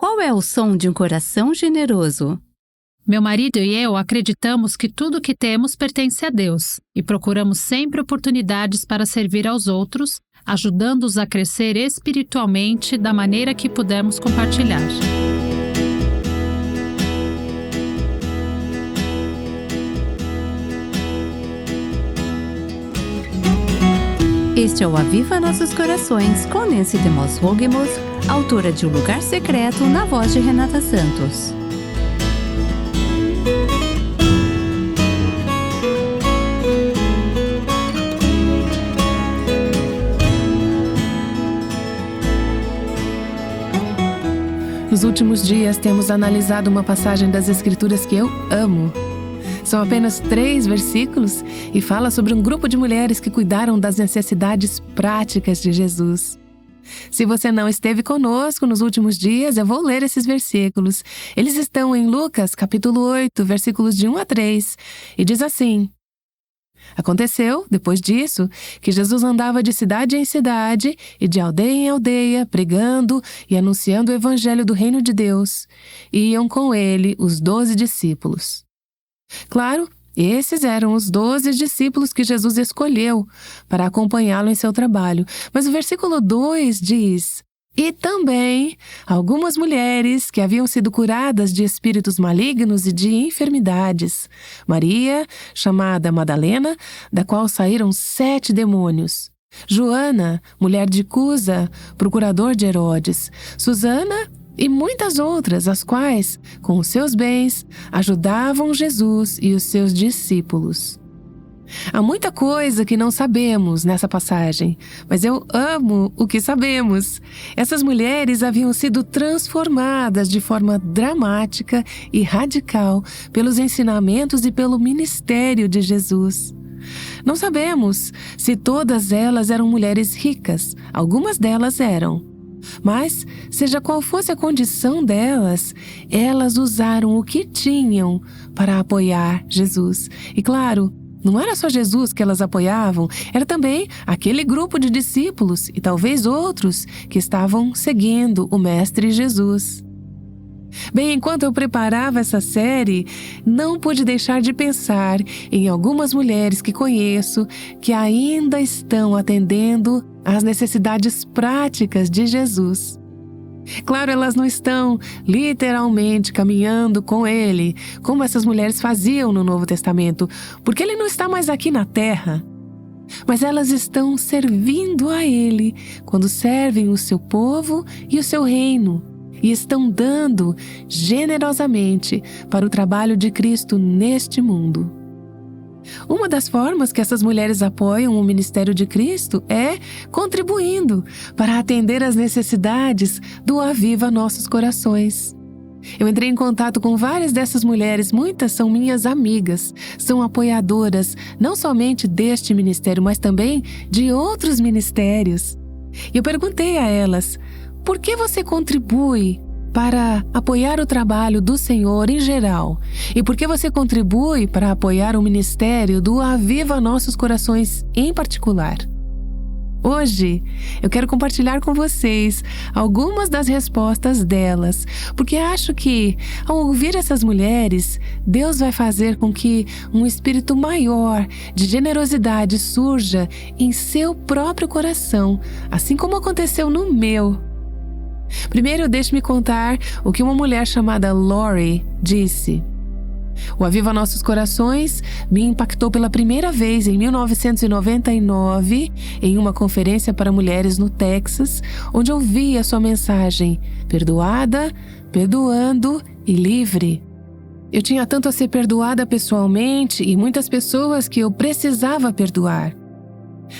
Qual é o som de um coração generoso? Meu marido e eu acreditamos que tudo o que temos pertence a Deus e procuramos sempre oportunidades para servir aos outros, ajudando-os a crescer espiritualmente da maneira que pudermos compartilhar. Este é o Aviva Nossos Corações, com Nancy DeMoss Wogemuth, autora de O Lugar Secreto, na voz de Renata Santos. Nos últimos dias temos analisado uma passagem das Escrituras que eu amo. São apenas 3 versículos e fala sobre um grupo de mulheres que cuidaram das necessidades práticas de Jesus. Se você não esteve conosco nos últimos dias, eu vou ler esses versículos. Eles estão em Lucas, capítulo 8, versículos de 1 a 3, e diz assim: Aconteceu, depois disso, que Jesus andava de cidade em cidade e de aldeia em aldeia, pregando e anunciando o evangelho do reino de Deus. E iam com ele os 12 discípulos. Claro, esses eram os 12 discípulos que Jesus escolheu para acompanhá-lo em seu trabalho. Mas o versículo 2 diz: E também algumas mulheres que haviam sido curadas de espíritos malignos e de enfermidades. Maria, chamada Madalena, da qual saíram 7 demônios. Joana, mulher de Cusa, procurador de Herodes. Susana e muitas outras, as quais, com os seus bens, ajudavam Jesus e os seus discípulos. Há muita coisa que não sabemos nessa passagem, mas eu amo o que sabemos. Essas mulheres haviam sido transformadas de forma dramática e radical pelos ensinamentos e pelo ministério de Jesus. Não sabemos se todas elas eram mulheres ricas, algumas delas eram. Mas, seja qual fosse a condição delas, elas usaram o que tinham para apoiar Jesus. E claro, não era só Jesus que elas apoiavam, era também aquele grupo de discípulos e talvez outros que estavam seguindo o Mestre Jesus. Bem, enquanto eu preparava essa série, não pude deixar de pensar em algumas mulheres que conheço que ainda estão atendendo às necessidades práticas de Jesus. Claro, elas não estão literalmente caminhando com Ele, como essas mulheres faziam no Novo Testamento, porque Ele não está mais aqui na terra. Mas elas estão servindo a Ele quando servem o seu povo e o seu reino. E estão dando generosamente para o trabalho de Cristo neste mundo. Uma das formas que essas mulheres apoiam o ministério de Cristo é contribuindo para atender às necessidades do Aviva Nossos Corações. Eu entrei em contato com várias dessas mulheres, muitas são minhas amigas, são apoiadoras não somente deste ministério, mas também de outros ministérios. E eu perguntei a elas: por que você contribui para apoiar o trabalho do Senhor em geral? E por que você contribui para apoiar o ministério do Aviva Nossos Corações em particular? Hoje, eu quero compartilhar com vocês algumas das respostas delas, porque acho que, ao ouvir essas mulheres, Deus vai fazer com que um espírito maior de generosidade surja em seu próprio coração, assim como aconteceu no meu. Primeiro, deixe-me contar o que uma mulher chamada Lori disse. O Aviva Nossos Corações me impactou pela primeira vez em 1999 em uma conferência para mulheres no Texas, onde ouvi a sua mensagem: perdoada, perdoando e livre. Eu tinha tanto a ser perdoada pessoalmente e muitas pessoas que eu precisava perdoar.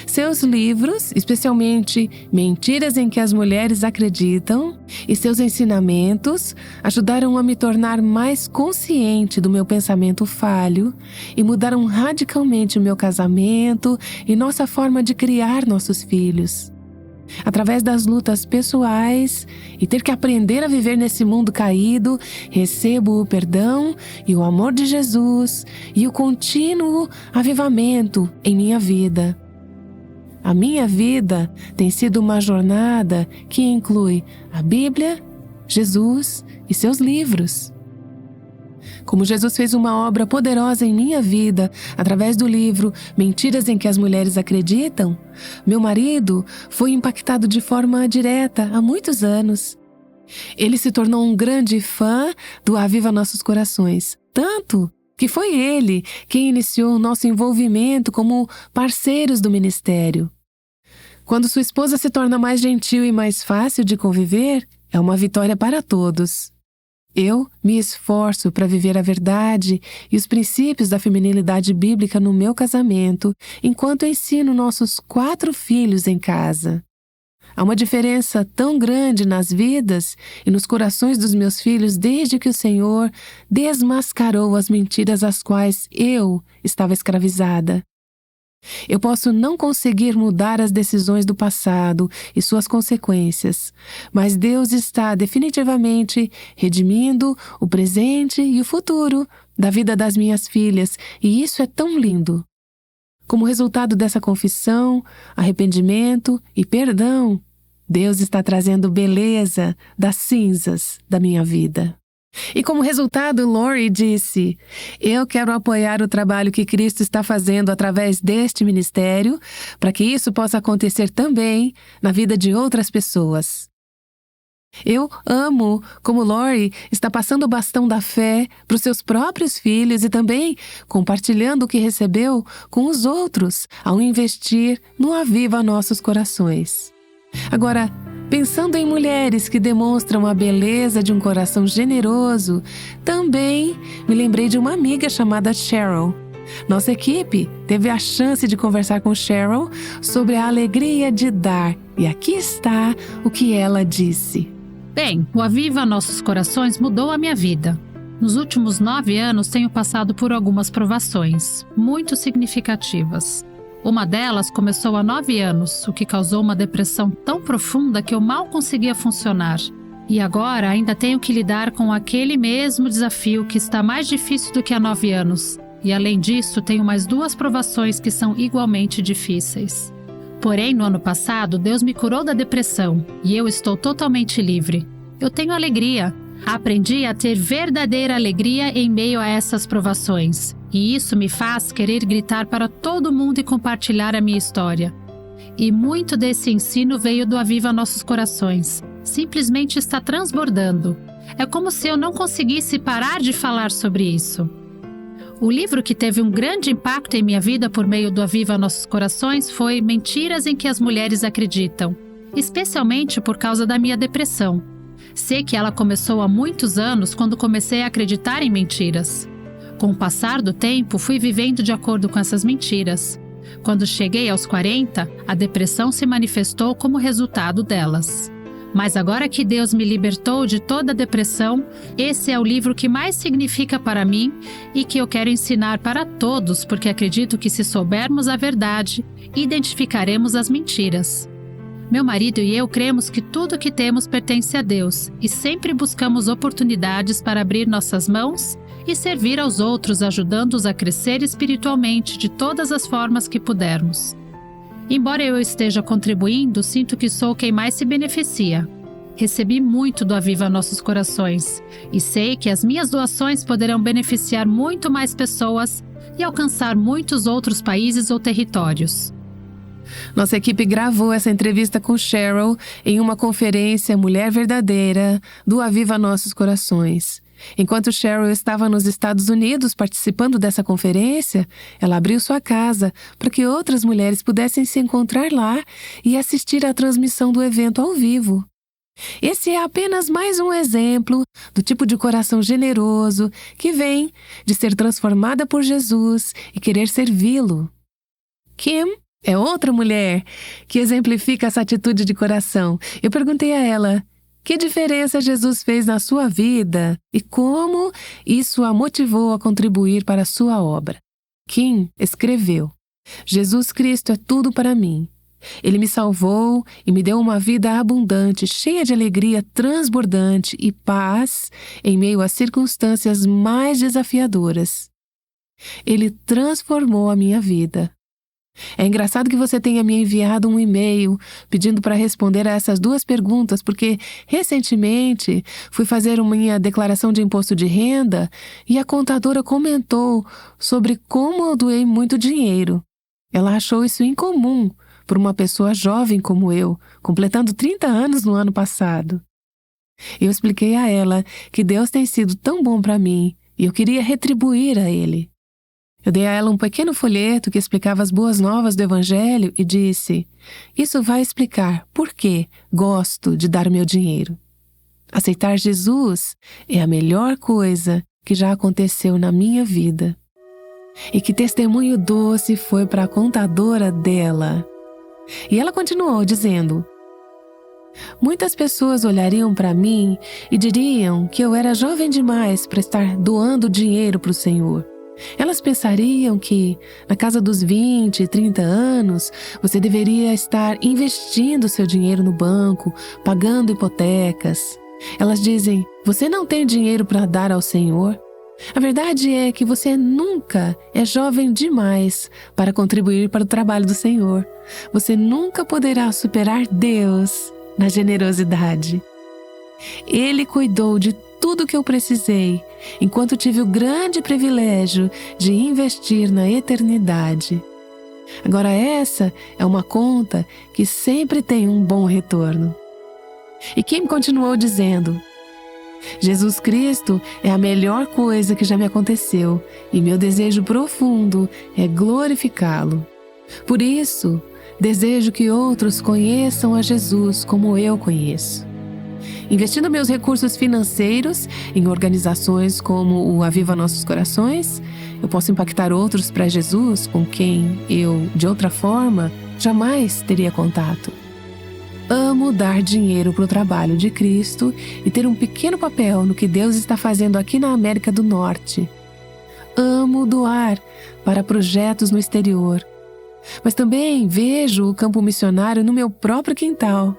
Seus livros, especialmente Mentiras em que as Mulheres Acreditam, e seus ensinamentos ajudaram a me tornar mais consciente do meu pensamento falho e mudaram radicalmente o meu casamento e nossa forma de criar nossos filhos. Através das lutas pessoais e ter que aprender a viver nesse mundo caído, recebo o perdão e o amor de Jesus e o contínuo avivamento em minha vida. A minha vida tem sido uma jornada que inclui a Bíblia, Jesus e seus livros. Como Jesus fez uma obra poderosa em minha vida através do livro Mentiras em que as Mulheres Acreditam, meu marido foi impactado de forma direta há muitos anos. Ele se tornou um grande fã do Aviva Nossos Corações, tanto que foi ele quem iniciou o nosso envolvimento como parceiros do ministério. Quando sua esposa se torna mais gentil e mais fácil de conviver, é uma vitória para todos. Eu me esforço para viver a verdade e os princípios da feminilidade bíblica no meu casamento, enquanto ensino nossos 4 filhos em casa. Há uma diferença tão grande nas vidas e nos corações dos meus filhos desde que o Senhor desmascarou as mentiras às quais eu estava escravizada. Eu posso não conseguir mudar as decisões do passado e suas consequências, mas Deus está definitivamente redimindo o presente e o futuro da vida das minhas filhas, e isso é tão lindo. Como resultado dessa confissão, arrependimento e perdão, Deus está trazendo beleza das cinzas da minha vida. E como resultado, Lori disse: eu quero apoiar o trabalho que Cristo está fazendo através deste ministério, para que isso possa acontecer também na vida de outras pessoas. Eu amo como Lori está passando o bastão da fé para os seus próprios filhos e também compartilhando o que recebeu com os outros ao investir no Aviva Nossos Corações. Agora, pensando em mulheres que demonstram a beleza de um coração generoso, também me lembrei de uma amiga chamada Cheryl. Nossa equipe teve a chance de conversar com Cheryl sobre a alegria de dar, e aqui está o que ela disse. Bem, o Aviva Nossos Corações mudou a minha vida. Nos últimos 9 anos tenho passado por algumas provações, muito significativas. Uma delas começou há 9 anos, o que causou uma depressão tão profunda que eu mal conseguia funcionar. E agora ainda tenho que lidar com aquele mesmo desafio que está mais difícil do que há 9 anos. E além disso, tenho mais 2 provações que são igualmente difíceis. Porém, no ano passado, Deus me curou da depressão e eu estou totalmente livre. Eu tenho alegria. Aprendi a ter verdadeira alegria em meio a essas provações. E isso me faz querer gritar para todo mundo e compartilhar a minha história. E muito desse ensino veio do Aviva Nossos Corações. Simplesmente está transbordando. É como se eu não conseguisse parar de falar sobre isso. O livro que teve um grande impacto em minha vida por meio do Aviva Nossos Corações foi Mentiras em que as Mulheres Acreditam, especialmente por causa da minha depressão. Sei que ela começou há muitos anos quando comecei a acreditar em mentiras. Com o passar do tempo, fui vivendo de acordo com essas mentiras. Quando cheguei aos 40, a depressão se manifestou como resultado delas. Mas agora que Deus me libertou de toda a depressão, esse é o livro que mais significa para mim e que eu quero ensinar para todos, porque acredito que se soubermos a verdade, identificaremos as mentiras. Meu marido e eu cremos que tudo o que temos pertence a Deus e sempre buscamos oportunidades para abrir nossas mãos e servir aos outros, ajudando-os a crescer espiritualmente de todas as formas que pudermos. Embora eu esteja contribuindo, sinto que sou quem mais se beneficia. Recebi muito do Aviva Nossos Corações e sei que as minhas doações poderão beneficiar muito mais pessoas e alcançar muitos outros países ou territórios. Nossa equipe gravou essa entrevista com Cheryl em uma conferência Mulher Verdadeira do Aviva Nossos Corações. Enquanto Cheryl estava nos Estados Unidos participando dessa conferência, ela abriu sua casa para que outras mulheres pudessem se encontrar lá e assistir à transmissão do evento ao vivo. Esse é apenas mais um exemplo do tipo de coração generoso que vem de ser transformada por Jesus e querer servi-lo. Kim é outra mulher que exemplifica essa atitude de coração. Eu perguntei a ela: que diferença Jesus fez na sua vida e como isso a motivou a contribuir para a sua obra? Kim escreveu: Jesus Cristo é tudo para mim. Ele me salvou e me deu uma vida abundante, cheia de alegria transbordante e paz em meio às circunstâncias mais desafiadoras. Ele transformou a minha vida. É engraçado que você tenha me enviado um e-mail pedindo para responder a essas duas perguntas, porque recentemente fui fazer minha declaração de imposto de renda e a contadora comentou sobre como eu doei muito dinheiro. Ela achou isso incomum por uma pessoa jovem como eu, completando 30 anos no ano passado. Eu expliquei a ela que Deus tem sido tão bom para mim e eu queria retribuir a Ele. Eu dei a ela um pequeno folheto que explicava as boas novas do Evangelho e disse: isso vai explicar por que gosto de dar meu dinheiro. Aceitar Jesus é a melhor coisa que já aconteceu na minha vida. E que testemunho doce foi para a contadora dela. E ela continuou dizendo: muitas pessoas olhariam para mim e diriam que eu era jovem demais para estar doando dinheiro para o Senhor. Elas pensariam que, na casa dos 20, 30 anos, você deveria estar investindo seu dinheiro no banco, pagando hipotecas. Elas dizem: você não tem dinheiro para dar ao Senhor. A verdade é que você nunca é jovem demais para contribuir para o trabalho do Senhor. Você nunca poderá superar Deus na generosidade. Ele cuidou de tudo que eu precisei, enquanto tive o grande privilégio de investir na eternidade. Agora essa é uma conta que sempre tem um bom retorno. E Kim continuou dizendo: Jesus Cristo é a melhor coisa que já me aconteceu e meu desejo profundo é glorificá-lo. Por isso, desejo que outros conheçam a Jesus como eu conheço. Investindo meus recursos financeiros em organizações como o Aviva Nossos Corações, eu posso impactar outros para Jesus com quem eu, de outra forma, jamais teria contato. Amo dar dinheiro para o trabalho de Cristo e ter um pequeno papel no que Deus está fazendo aqui na América do Norte. Amo doar para projetos no exterior, mas também vejo o campo missionário no meu próprio quintal.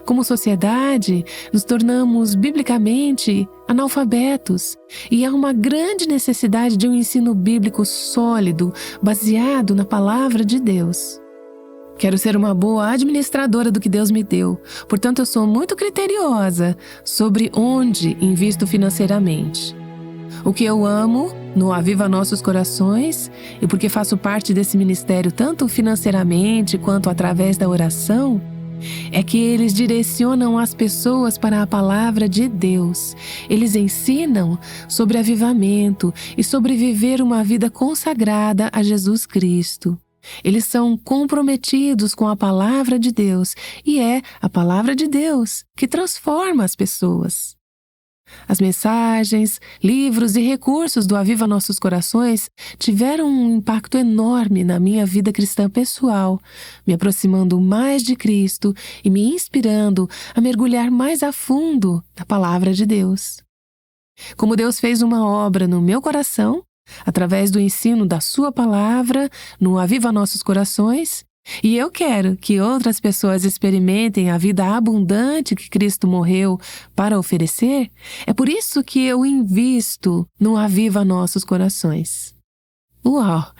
Como sociedade, nos tornamos biblicamente analfabetos e há uma grande necessidade de um ensino bíblico sólido, baseado na palavra de Deus. Quero ser uma boa administradora do que Deus me deu, portanto eu sou muito criteriosa sobre onde invisto financeiramente. O que eu amo no Aviva Nossos Corações, e porque faço parte desse ministério tanto financeiramente quanto através da oração, é que eles direcionam as pessoas para a palavra de Deus. Eles ensinam sobre avivamento e sobre viver uma vida consagrada a Jesus Cristo. Eles são comprometidos com a palavra de Deus e é a palavra de Deus que transforma as pessoas. As mensagens, livros e recursos do Aviva Nossos Corações tiveram um impacto enorme na minha vida cristã pessoal, me aproximando mais de Cristo e me inspirando a mergulhar mais a fundo na palavra de Deus. Como Deus fez uma obra no meu coração, através do ensino da sua palavra no Aviva Nossos Corações, e eu quero que outras pessoas experimentem a vida abundante que Cristo morreu para oferecer, é por isso que eu invisto no Aviva Nossos Corações. Uau!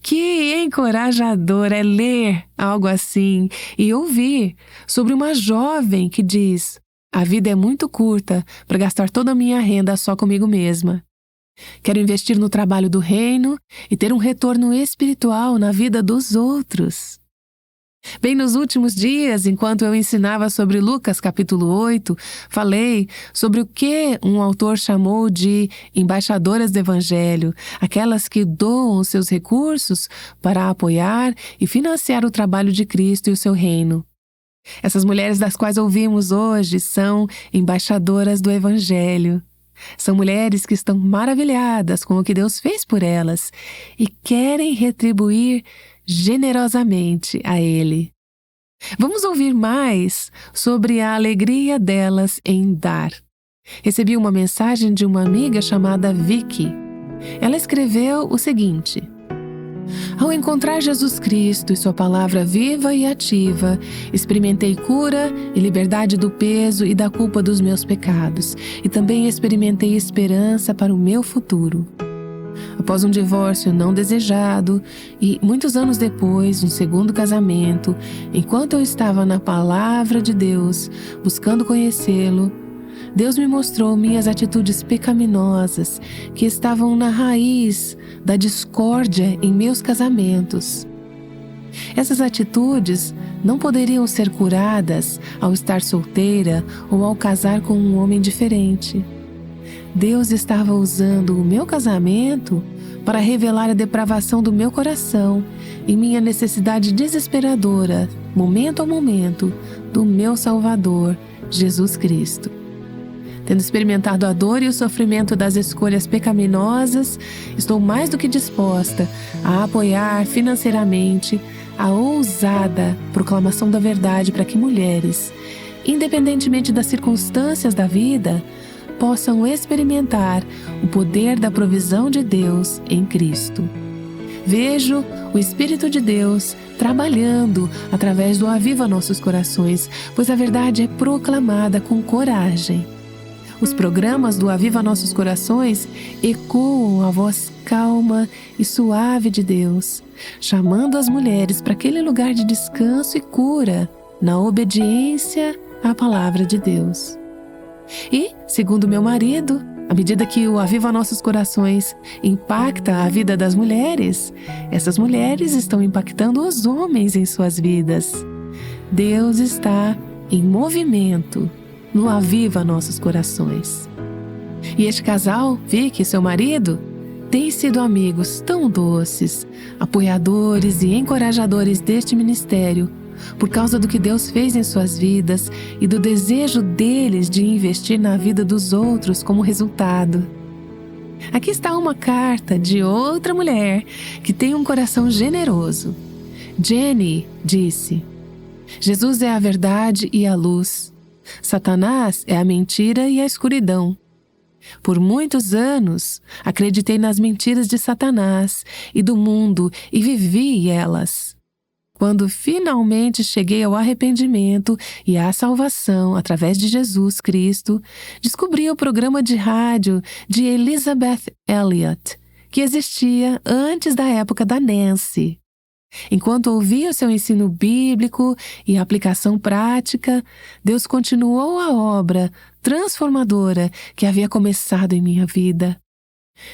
Que encorajador é ler algo assim e ouvir sobre uma jovem que diz: a vida é muito curta para gastar toda a minha renda só comigo mesma. Quero investir no trabalho do reino e ter um retorno espiritual na vida dos outros. Bem, nos últimos dias, enquanto eu ensinava sobre Lucas capítulo 8, falei sobre o que um autor chamou de embaixadoras do Evangelho, aquelas que doam seus recursos para apoiar e financiar o trabalho de Cristo e o seu reino. Essas mulheres das quais ouvimos hoje são embaixadoras do Evangelho. São mulheres que estão maravilhadas com o que Deus fez por elas e querem retribuir generosamente a Ele. Vamos ouvir mais sobre a alegria delas em dar. Recebi uma mensagem de uma amiga chamada Vicky. Ela escreveu o seguinte: ao encontrar Jesus Cristo e sua palavra viva e ativa, experimentei cura e liberdade do peso e da culpa dos meus pecados, e também experimentei esperança para o meu futuro. Após um divórcio não desejado e muitos anos depois, um segundo casamento, enquanto eu estava na palavra de Deus, buscando conhecê-lo, Deus me mostrou minhas atitudes pecaminosas que estavam na raiz da discórdia em meus casamentos. Essas atitudes não poderiam ser curadas ao estar solteira ou ao casar com um homem diferente. Deus estava usando o meu casamento para revelar a depravação do meu coração e minha necessidade desesperadora, momento a momento, do meu Salvador, Jesus Cristo. Tendo experimentado a dor e o sofrimento das escolhas pecaminosas, estou mais do que disposta a apoiar financeiramente a ousada proclamação da verdade para que mulheres, independentemente das circunstâncias da vida, possam experimentar o poder da provisão de Deus em Cristo. Vejo o Espírito de Deus trabalhando através do Aviva Nossos Corações, pois a verdade é proclamada com coragem. Os programas do Aviva Nossos Corações ecoam a voz calma e suave de Deus, chamando as mulheres para aquele lugar de descanso e cura, na obediência à palavra de Deus. E, segundo meu marido, à medida que o Aviva Nossos Corações impacta a vida das mulheres, essas mulheres estão impactando os homens em suas vidas. Deus está em movimento no Aviva Nossos Corações. E este casal, Vicky e seu marido, têm sido amigos tão doces, apoiadores e encorajadores deste ministério, por causa do que Deus fez em suas vidas e do desejo deles de investir na vida dos outros como resultado. Aqui está uma carta de outra mulher que tem um coração generoso. Jenny disse: Jesus é a verdade e a luz. Satanás é a mentira e a escuridão. Por muitos anos, acreditei nas mentiras de Satanás e do mundo e vivi elas. Quando finalmente cheguei ao arrependimento e à salvação através de Jesus Cristo, descobri o programa de rádio de Elizabeth Elliot, que existia antes da época da Nancy. Enquanto ouvia o seu ensino bíblico e a aplicação prática, Deus continuou a obra transformadora que havia começado em minha vida.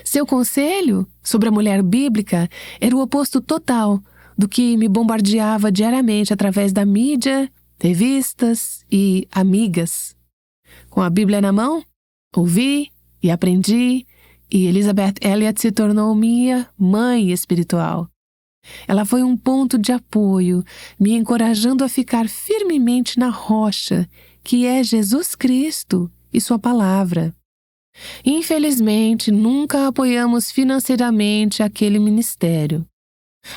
Seu conselho sobre a mulher bíblica era o oposto total do que me bombardeava diariamente através da mídia, revistas e amigas. Com a Bíblia na mão, ouvi e aprendi, e Elizabeth Elliot se tornou minha mãe espiritual. Ela foi um ponto de apoio, me encorajando a ficar firmemente na rocha, que é Jesus Cristo e sua palavra. Infelizmente, nunca apoiamos financeiramente aquele ministério.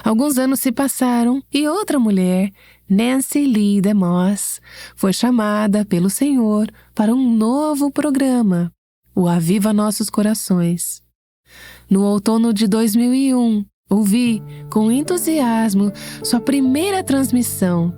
Alguns anos se passaram e outra mulher, Nancy Lee DeMoss, foi chamada pelo Senhor para um novo programa, o Aviva Nossos Corações. No outono de 2001, ouvi com entusiasmo sua primeira transmissão.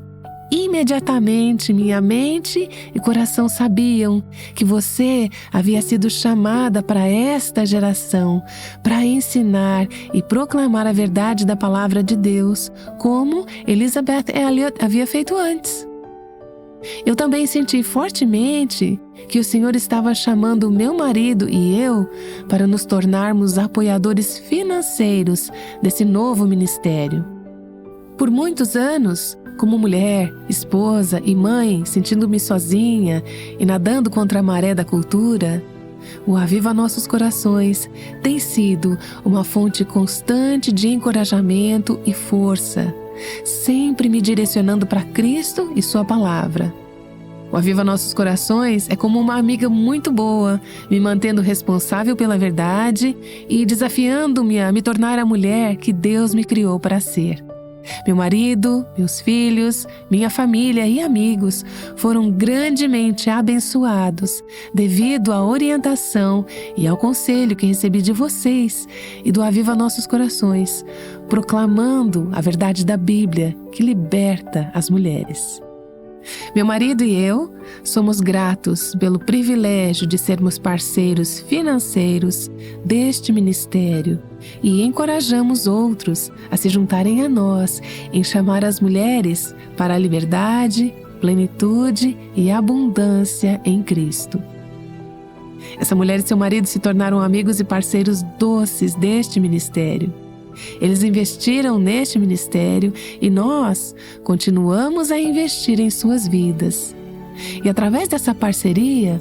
Imediatamente minha mente e coração sabiam que você havia sido chamada para esta geração, para ensinar e proclamar a verdade da palavra de Deus, como Elizabeth Elliot havia feito antes. Eu também senti fortemente que o Senhor estava chamando o meu marido e eu para nos tornarmos apoiadores financeiros desse novo ministério. Por muitos anos, como mulher, esposa e mãe, sentindo-me sozinha e nadando contra a maré da cultura, o Aviva Nossos Corações tem sido uma fonte constante de encorajamento e força, sempre me direcionando para Cristo e sua palavra. O Aviva Nossos Corações é como uma amiga muito boa, me mantendo responsável pela verdade e desafiando-me a me tornar a mulher que Deus me criou para ser. Meu marido, meus filhos, minha família e amigos foram grandemente abençoados devido à orientação e ao conselho que recebi de vocês e do Aviva Nossos Corações, proclamando a verdade da Bíblia que liberta as mulheres. Meu marido e eu somos gratos pelo privilégio de sermos parceiros financeiros deste ministério e encorajamos outros a se juntarem a nós em chamar as mulheres para a liberdade, plenitude e abundância em Cristo. Essa mulher e seu marido se tornaram amigos e parceiros doces deste ministério. Eles investiram neste ministério e nós continuamos a investir em suas vidas. E através dessa parceria,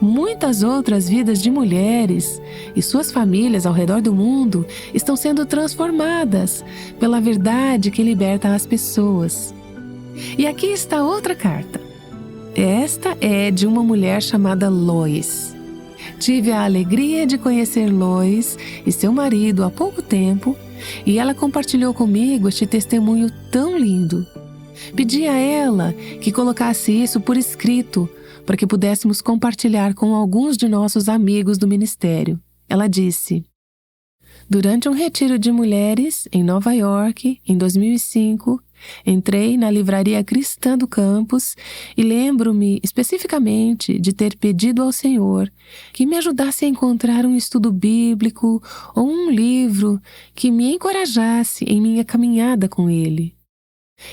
muitas outras vidas de mulheres e suas famílias ao redor do mundo estão sendo transformadas pela verdade que liberta as pessoas. E aqui está outra carta. Esta é de uma mulher chamada Lois. Tive a alegria de conhecer Lois e seu marido há pouco tempo e ela compartilhou comigo este testemunho tão lindo. Pedi a ela que colocasse isso por escrito para que pudéssemos compartilhar com alguns de nossos amigos do ministério. Ela disse: durante um retiro de mulheres em Nova York, em 2005, entrei na livraria cristã do campus e lembro-me especificamente de ter pedido ao Senhor que me ajudasse a encontrar um estudo bíblico ou um livro que me encorajasse em minha caminhada com Ele.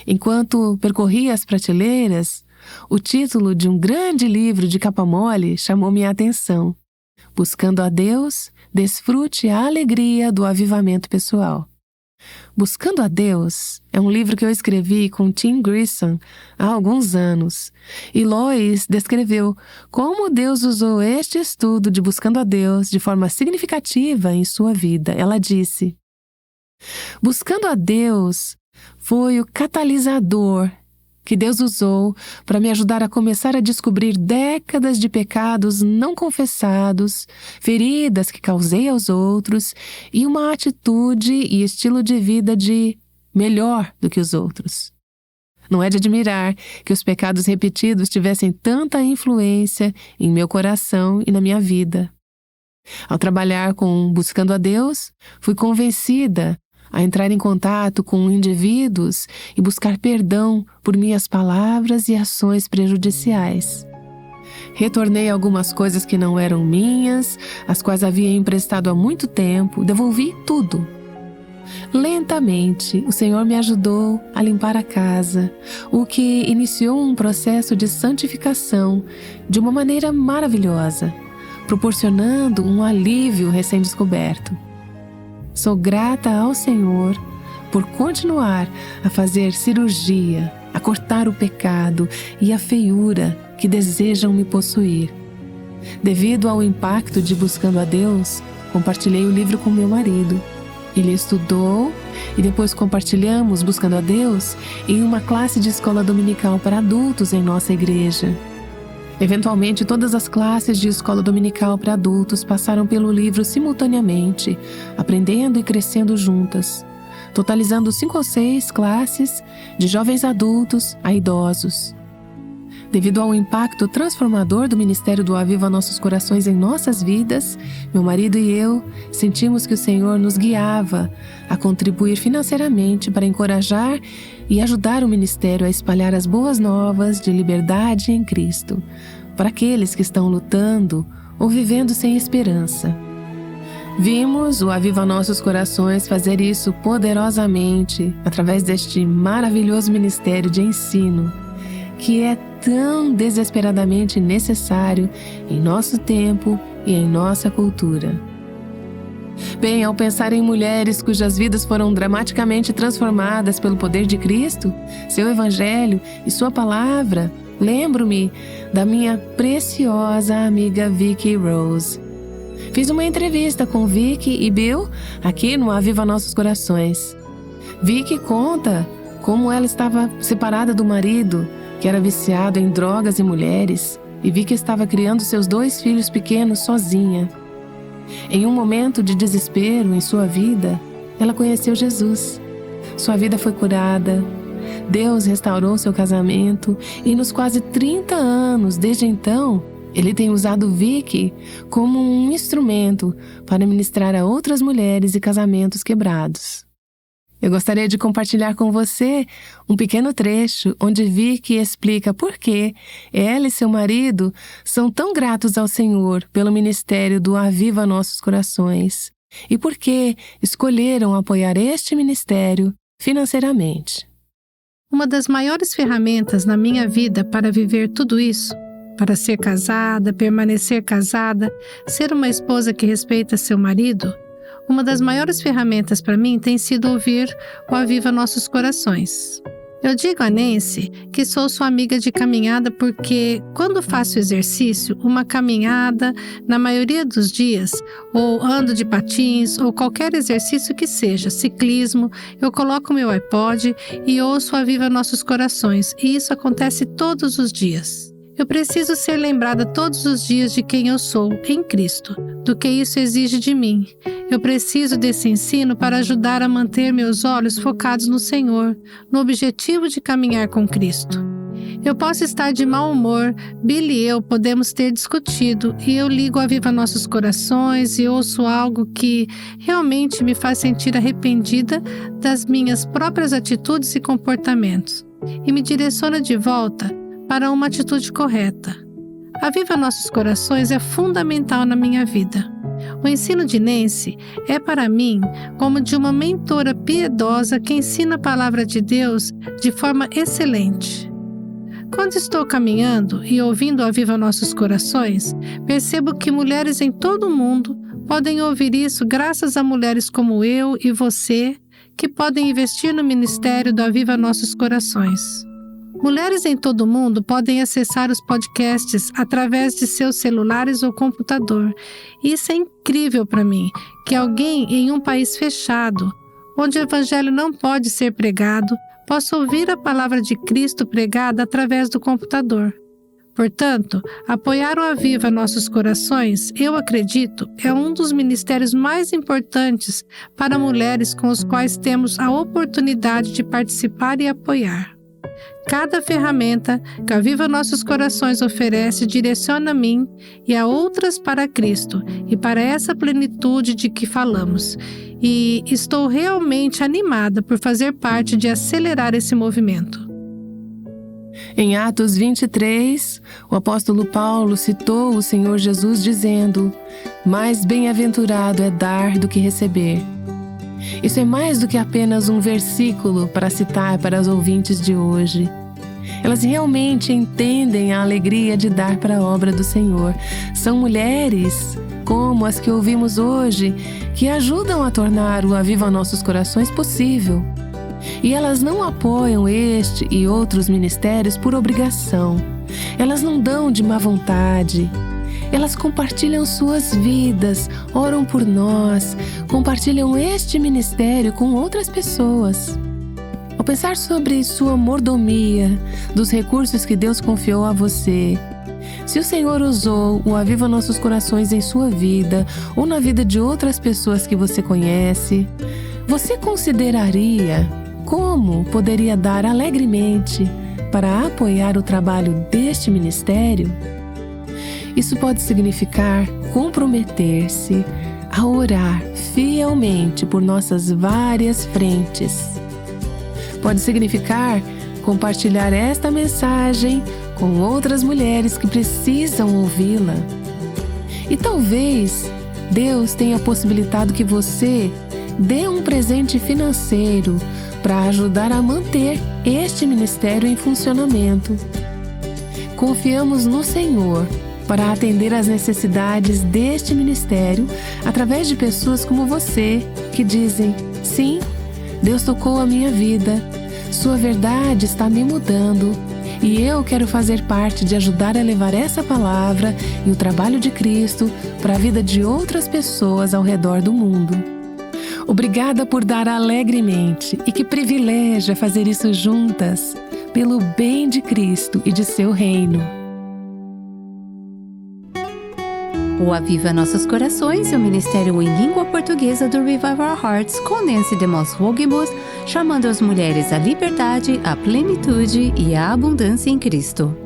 Enquanto percorria as prateleiras, o título de um grande livro de capa mole chamou minha atenção: Buscando a Deus, desfrute a alegria do avivamento pessoal. Buscando a Deus é um livro que eu escrevi com Tim Grissom há alguns anos. E Lois descreveu como Deus usou este estudo de Buscando a Deus de forma significativa em sua vida. Ela disse: Buscando a Deus foi o catalisador que Deus usou para me ajudar a começar a descobrir décadas de pecados não confessados, feridas que causei aos outros e uma atitude e estilo de vida de melhor do que os outros. Não é de admirar que os pecados repetidos tivessem tanta influência em meu coração e na minha vida. Ao trabalhar com Buscando a Deus, fui convencida a entrar em contato com indivíduos e buscar perdão por minhas palavras e ações prejudiciais. Retornei algumas coisas que não eram minhas, as quais havia emprestado há muito tempo, devolvi tudo. Lentamente, o Senhor me ajudou a limpar a casa, o que iniciou um processo de santificação de uma maneira maravilhosa, proporcionando um alívio recém-descoberto. Sou grata ao Senhor por continuar a fazer cirurgia, a cortar o pecado e a feiura que desejam me possuir. Devido ao impacto de Buscando a Deus, compartilhei o livro com meu marido. Ele estudou e depois compartilhamos Buscando a Deus em uma classe de escola dominical para adultos em nossa igreja. Eventualmente, todas as classes de escola dominical para adultos passaram pelo livro simultaneamente, aprendendo e crescendo juntas, totalizando 5 ou 6 classes de jovens adultos a idosos. Devido ao impacto transformador do Ministério do Aviva Nossos Corações em nossas vidas, meu marido e eu sentimos que o Senhor nos guiava a contribuir financeiramente para encorajar e ajudar o ministério a espalhar as boas novas de liberdade em Cristo, para aqueles que estão lutando ou vivendo sem esperança. Vimos o Aviva Nossos Corações fazer isso poderosamente através deste maravilhoso ministério de ensino, que é tão desesperadamente necessário em nosso tempo e em nossa cultura. Bem, ao pensar em mulheres cujas vidas foram dramaticamente transformadas pelo poder de Cristo, seu Evangelho e sua palavra, lembro-me da minha preciosa amiga Vicky Rose. Fiz uma entrevista com Vicky e Bill aqui no Aviva Nossos Corações. Vicky conta como ela estava separada do marido, que era viciado em drogas e mulheres, e Vicky estava criando seus 2 filhos pequenos sozinha. Em um momento de desespero em sua vida, ela conheceu Jesus. Sua vida foi curada. Deus restaurou seu casamento e nos quase 30 anos desde então, Ele tem usado Vicky como um instrumento para ministrar a outras mulheres e casamentos quebrados. Eu gostaria de compartilhar com você um pequeno trecho onde Vicky explica por que ela e seu marido são tão gratos ao Senhor pelo ministério do Aviva Nossos Corações e por que escolheram apoiar este ministério financeiramente. Uma das maiores ferramentas na minha vida para viver tudo isso, para ser casada, permanecer casada, ser uma esposa que respeita seu marido, uma das maiores ferramentas para mim tem sido ouvir o Aviva Nossos Corações. Eu digo a Nancy que sou sua amiga de caminhada porque, quando faço exercício, uma caminhada, na maioria dos dias, ou ando de patins, ou qualquer exercício que seja, ciclismo, eu coloco meu iPod e ouço o Aviva Nossos Corações, e isso acontece todos os dias. Eu preciso ser lembrada todos os dias de quem eu sou em Cristo, do que isso exige de mim. Eu preciso desse ensino para ajudar a manter meus olhos focados no Senhor, no objetivo de caminhar com Cristo. Eu posso estar de mau humor, Billy e eu podemos ter discutido, e eu ligo a Aviva Nossos Corações e ouço algo que realmente me faz sentir arrependida das minhas próprias atitudes e comportamentos, e me direciona de volta para uma atitude correta. Aviva Nossos Corações é fundamental na minha vida. O ensino de Nancy é para mim como de uma mentora piedosa que ensina a palavra de Deus de forma excelente. Quando estou caminhando e ouvindo Aviva Nossos Corações, percebo que mulheres em todo o mundo podem ouvir isso graças a mulheres como eu e você, que podem investir no ministério do Aviva Nossos Corações. Mulheres em todo o mundo podem acessar os podcasts através de seus celulares ou computador. E isso é incrível para mim, que alguém em um país fechado, onde o evangelho não pode ser pregado, possa ouvir a palavra de Cristo pregada através do computador. Portanto, apoiar o Aviva Nossos Corações, eu acredito, é um dos ministérios mais importantes para mulheres com os quais temos a oportunidade de participar e apoiar. Cada ferramenta que a Aviva Nossos Corações oferece direciona a mim e a outras para Cristo e para essa plenitude de que falamos. E estou realmente animada por fazer parte de acelerar esse movimento. Em Atos 23, o apóstolo Paulo citou o Senhor Jesus dizendo: "Mais bem-aventurado é dar do que receber." Isso é mais do que apenas um versículo para citar para os ouvintes de hoje. Elas realmente entendem a alegria de dar para a obra do Senhor. São mulheres, como as que ouvimos hoje, que ajudam a tornar o Aviva Nossos Corações possível. E elas não apoiam este e outros ministérios por obrigação. Elas não dão de má vontade. Elas compartilham suas vidas, oram por nós, compartilham este ministério com outras pessoas. Ao pensar sobre sua mordomia, dos recursos que Deus confiou a você, se o Senhor usou o Aviva Nossos Corações em sua vida ou na vida de outras pessoas que você conhece, você consideraria como poderia dar alegremente para apoiar o trabalho deste ministério? Isso pode significar comprometer-se a orar fielmente por nossas várias frentes. Pode significar compartilhar esta mensagem com outras mulheres que precisam ouvi-la. E talvez Deus tenha possibilitado que você dê um presente financeiro para ajudar a manter este ministério em funcionamento. Confiamos no Senhor para atender às necessidades deste ministério através de pessoas como você que dizem: sim, Deus tocou a minha vida, sua verdade está me mudando e eu quero fazer parte de ajudar a levar essa palavra e o trabalho de Cristo para a vida de outras pessoas ao redor do mundo. Obrigada por dar alegremente e que privilégio fazer isso juntas, pelo bem de Cristo e de seu reino. O Aviva Nossos Corações é o ministério em língua portuguesa do Revive Our Hearts com Nancy DeMoss Wogemuth, chamando as mulheres à liberdade, à plenitude e à abundância em Cristo.